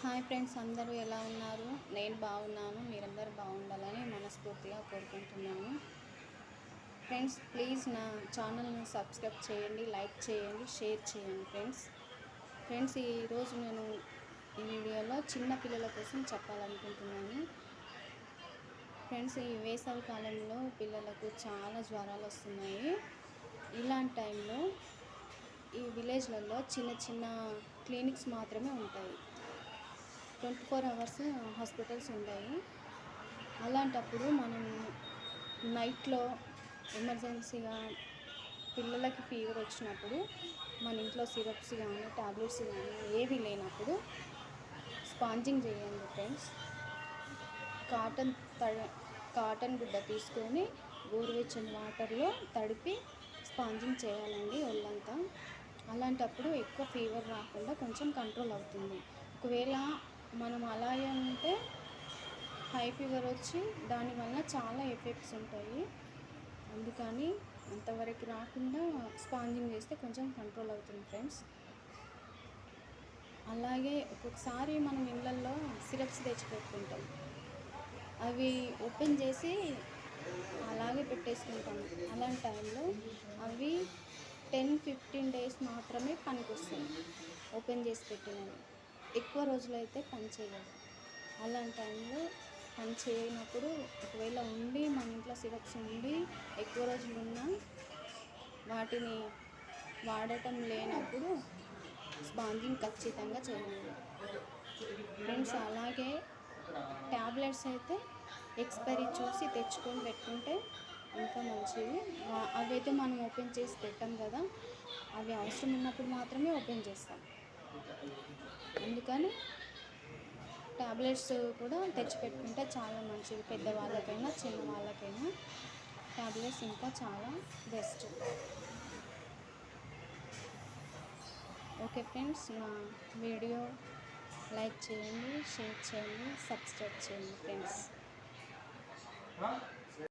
Hi friends, అందరూ ఎలా ఉన్నారు? నేను బాగున్నాను. మీరందరూ బాగుండాలని మనస్ఫూర్తిగా కోరుకుంటున్నాను. ఫ్రెండ్స్, ప్లీజ్ నా ఛానల్ని సబ్స్క్రైబ్ చేయండి, లైక్ చేయండి, షేర్ చేయండి. ఫ్రెండ్స్ ఈరోజు నేను ఈ వీడియోలో చిన్న పిల్లల కోసం చెప్పాలనుకుంటున్నాను. ఫ్రెండ్స్, ఈ వేసవి కాలంలో పిల్లలకు చాలా జ్వరాలు వస్తున్నాయి. ఇలాంటి టైంలో ఈ విలేజ్లలో చిన్న చిన్న క్లినిక్స్ మాత్రమే ఉంటాయి. 24 అవర్స్ హాస్పిటల్స్ ఉంటాయి. అలాంటప్పుడు మనం నైట్లో ఎమర్జెన్సీగా పిల్లలకి ఫీవర్ వచ్చినప్పుడు మన ఇంట్లో సిరప్స్ కానీ టాబ్లెట్స్ కానీ ఏవి లేనప్పుడు స్పాంజింగ్ చేయండి ఫ్రెండ్స్. కాటన్ గుడ్డ తీసుకొని గోరువెచ్చని వాటర్లో తడిపి స్పాంజింగ్ చేయాలండి ఒళ్ళంతా. అలాంటప్పుడు ఎక్కువ ఫీవర్ రాకుండా కొంచెం కంట్రోల్ అవుతుంది. ఒకవేళ మనం అలాగే ఉంటే హై ఫీవర్ వచ్చి దానివల్ల చాలా ఎఫెక్ట్స్ ఉంటాయి. అందుకని అంతవరకు రాకుండా స్పాంజింగ్ చేస్తే కొంచెం కంట్రోల్ అవుతుంది ఫ్రెండ్స్. అలాగే ఒక్కొక్కసారి మనం ఇళ్ళల్లో సిరప్స్ తెచ్చిపెట్టుకుంటాం. అవి ఓపెన్ చేసి అలాగే పెట్టేసుకుంటాం. అలాంటి టైంలో అవి 10-15 డేస్ మాత్రమే పనికొస్తాయి. ఓపెన్ చేసి పెట్టినవి ఎక్కువ రోజులైతే పని చేయవు. అలాంటి టైంలో పని చేయనప్పుడు ఒకవేళ ఉండి మన ఇంట్లో సిరప్స్ ఉండి ఎక్కువ రోజులు ఉన్నా వాటిని వాడటం లేనప్పుడు స్పాంజింగ్ ఖచ్చితంగా చేయాలి ఫ్రెండ్స్. అలాగే ట్యాబ్లెట్స్ అయితే ఎక్స్పైరీ చూసి తెచ్చుకొని పెట్టుకుంటే ఇంకా మంచిది. అవైతే మనం ఓపెన్ చేసి పెట్టాం కదా, అవి అవసరం ఉన్నప్పుడు మాత్రమే ఓపెన్ చేస్తాం. అందుకని ట్యాబ్లెట్స్ కూడా తెచ్చిపెట్టుకుంటే చాలా మంచిది. పెద్దవాళ్ళకైనా చిన్న వాళ్ళకైనా ట్యాబ్లెట్స్ ఇంకా చాలా బెస్ట్. ఓకే ఫ్రెండ్స్, నా వీడియో లైక్ చేయండి, షేర్ చేయండి, సబ్స్క్రైబ్ చేయండి ఫ్రెండ్స్.